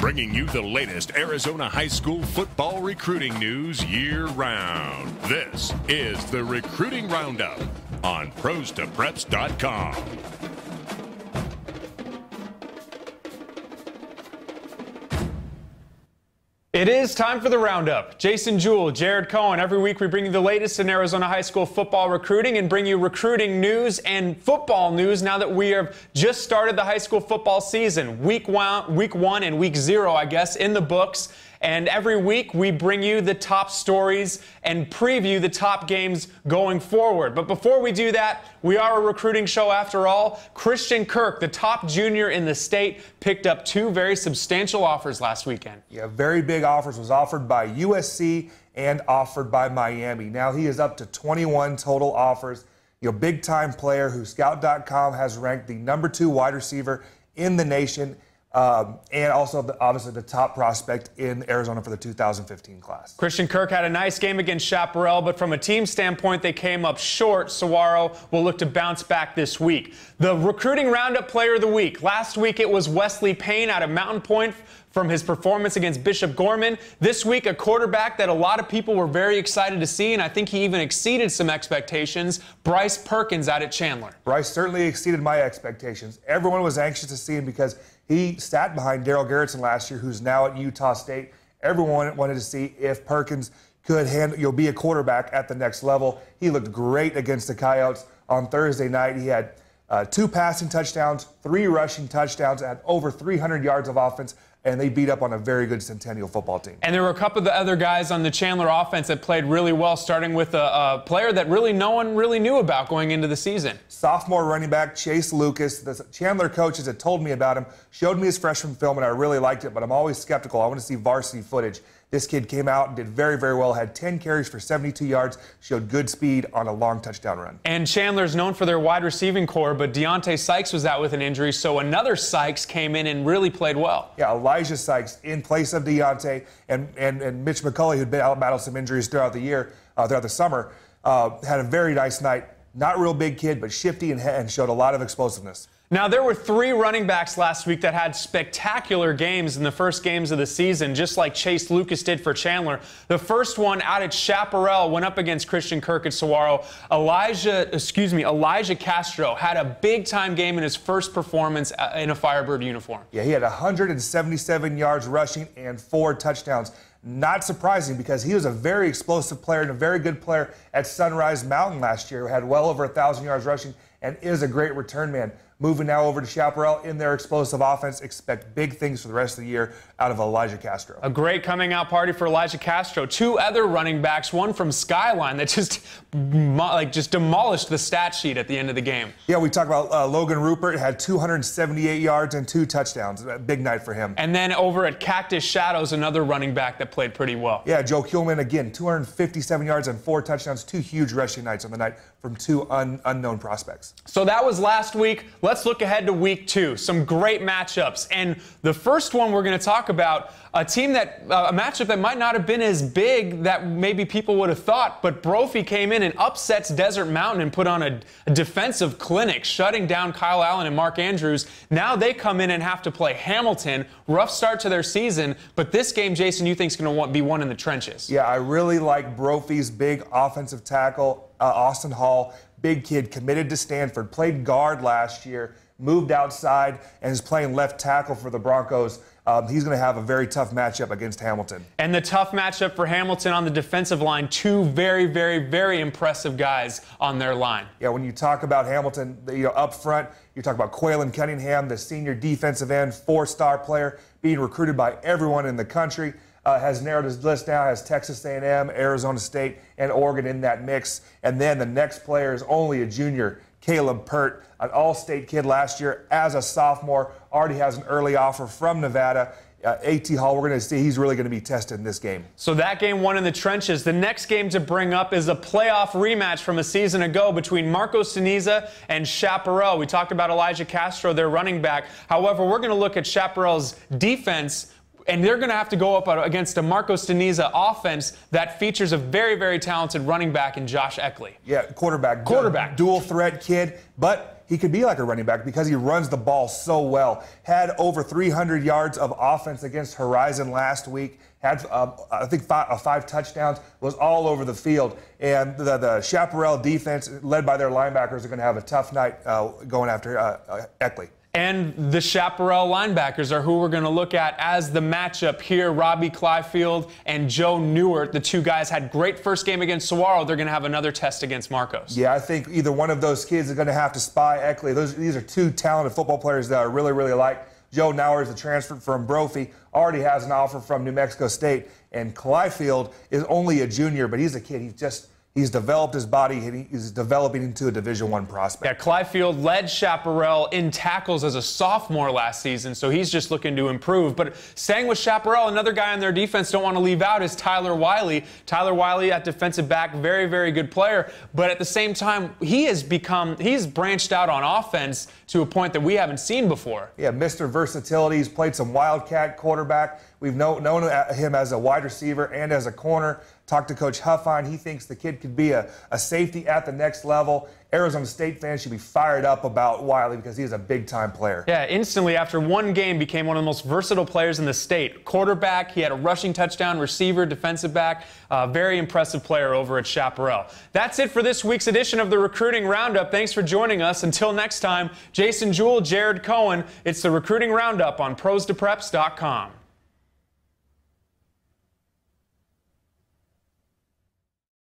bringing you the latest Arizona high school football recruiting news year-round. This is the Recruiting Roundup on ProsToPreps.com. It is time for the Roundup. Jason Jewell, Jared Cohen. Every week we bring you the latest in Arizona high school football recruiting and bring you recruiting news and football news now that we have just started the high school football season. Week one and week 0, I guess, in the books. And every week we bring you the top stories and preview the top games going forward. But before we do that, we are a recruiting show after all. Christian Kirk, the top junior in the state, picked up 2 very substantial offers last weekend. Yeah, very big offers. Was offered by USC and offered by Miami. Now he is up to 21 total offers. Big-time player who Scout.com has ranked the #2 wide receiver in the nation. And also, obviously, the top prospect in Arizona for the 2015 class. Christian Kirk had a nice game against Chaparral, but from a team standpoint, they came up short. Saguaro will look to bounce back this week. The Recruiting Roundup Player of the Week. Last week, it was Wesley Payne out of Mountain Point from his performance against Bishop Gorman. This week, a quarterback that a lot of people were very excited to see, and I think he even exceeded some expectations, Bryce Perkins out at Chandler. Bryce certainly exceeded my expectations. Everyone was anxious to see him because he sat behind Daryl Garrettson last year, who's now at Utah State. Everyone wanted to see if Perkins could be a quarterback at the next level. He looked great against the Coyotes on Thursday night. He had 2 passing touchdowns, 3 rushing touchdowns, and over 300 yards of offense, and they beat up on a very good Centennial football team. And there were a couple of the other guys on the Chandler offense that played really well, starting with a player that really no one really knew about going into the season. Sophomore running back Chase Lucas. The Chandler coaches had told me about him, showed me his freshman film, and I really liked it, but I'm always skeptical. I want to see varsity footage. This kid came out and did very, very well, had 10 carries for 72 yards, showed good speed on a long touchdown run. And Chandler's known for their wide receiving core, but Deontay Sykes was out with an injury, so another Sykes came in and really played well. Yeah, Elijah Sykes in place of Deontay, and Mitch McCulley, who'd been out battled some injuries throughout the year, throughout the summer, had a very nice night. Not real big kid, but shifty and showed a lot of explosiveness. Now, there were 3 running backs last week that had spectacular games in the first games of the season, just like Chase Lucas did for Chandler. The first one out at Chaparral went up against Christian Kirk at Saguaro. Elijah Castro had a big-time game in his first performance in a Firebird uniform. Yeah, he had 177 yards rushing and 4 touchdowns. Not surprising because he was a very explosive player and a very good player at Sunrise Mountain last year, who had well over 1,000 yards rushing and is a great return man. Moving now over to Chaparral in their explosive offense. Expect big things for the rest of the year out of Elijah Castro. A great coming out party for Elijah Castro. 2 other running backs, one from Skyline that just demolished the stat sheet at the end of the game. Yeah, we talked about Logan Rupert, had 278 yards and 2 touchdowns. A big night for him. And then over at Cactus Shadows, another running back that played pretty well. Yeah, Joe Kuhlman, again, 257 yards and 4 touchdowns. 2 huge rushing nights on the night from 2 unknown prospects. So that was last week. Let's look ahead to week 2. Some great matchups. And the first one we're going to talk about, a matchup that might not have been as big that maybe people would have thought, but Brophy came in and upsets Desert Mountain and put on a defensive clinic, shutting down Kyle Allen and Mark Andrews. Now they come in and have to play Hamilton. Rough start to their season, but this game, Jason, you think is going to be one in the trenches. Yeah, I really like Brophy's big offensive tackle, Austin Hall. Big kid, committed to Stanford, played guard last year, moved outside, and is playing left tackle for the Broncos. He's going to have a very tough matchup against Hamilton. And the tough matchup for Hamilton on the defensive line, 2 very, very, very impressive guys on their line. Yeah, when you talk about Hamilton, up front, you talk about Quaylen Cunningham, the senior defensive end, 4-star player, being recruited by everyone in the country. Has narrowed his list down, has Texas A&M, Arizona State, and Oregon in that mix. And then the next player is only a junior, Caleb Pert, an all-state kid last year as a sophomore, already has an early offer from Nevada. A.T. Hall, we're going to see he's really going to be tested in this game. So that game won in the trenches. The next game to bring up is a playoff rematch from a season ago between Marco Siniza and Chaparral. We talked about Elijah Castro, their running back. However, we're going to look at Chaparral's defense, and they're going to have to go up against a Marco Steniza offense that features a very, very talented running back in Josh Eckley. Yeah, quarterback. Quarterback. Dual threat kid, but he could be like a running back because he runs the ball so well. Had over 300 yards of offense against Horizon last week. Had, I think, five touchdowns, was all over the field. And the Chaparral defense, led by their linebackers, are going to have a tough night going after Eckley. And the Chaparral linebackers are who we're going to look at as the matchup here. Robbie Clyfield and Joe Newert, the two guys, had great first game against Saguaro. They're going to have another test against Marcos. Yeah, I think either one of those kids is going to have to spy Eckley. These are two talented football players that I really, really like. Joe Nowers, the transfer from Brophy, already has an offer from New Mexico State. And Clyfield is only a junior, but he's a kid. He's developed his body, and he's developing into a Division I prospect. Yeah, Clyfield led Chaparral in tackles as a sophomore last season, so he's just looking to improve. But staying with Chaparral, another guy on their defense don't want to leave out is Tyler Wiley. Tyler Wiley at defensive back, very, very good player. But at the same time, he's branched out on offense to a point that we haven't seen before. Yeah, Mr. Versatility. He's played some Wildcat quarterback. We've known him as a wide receiver and as a corner. Talked to Coach Huffine. He thinks the kid could be a safety at the next level. Arizona State fans should be fired up about Wiley because he's a big-time player. Yeah, instantly after one game became one of the most versatile players in the state. Quarterback, he had a rushing touchdown, receiver, defensive back. Very impressive player over at Chaparral. That's it for this week's edition of the Recruiting Roundup. Thanks for joining us. Until next time, Jason Jewell, Jared Cohen. It's the Recruiting Roundup on ProsToPreps.com.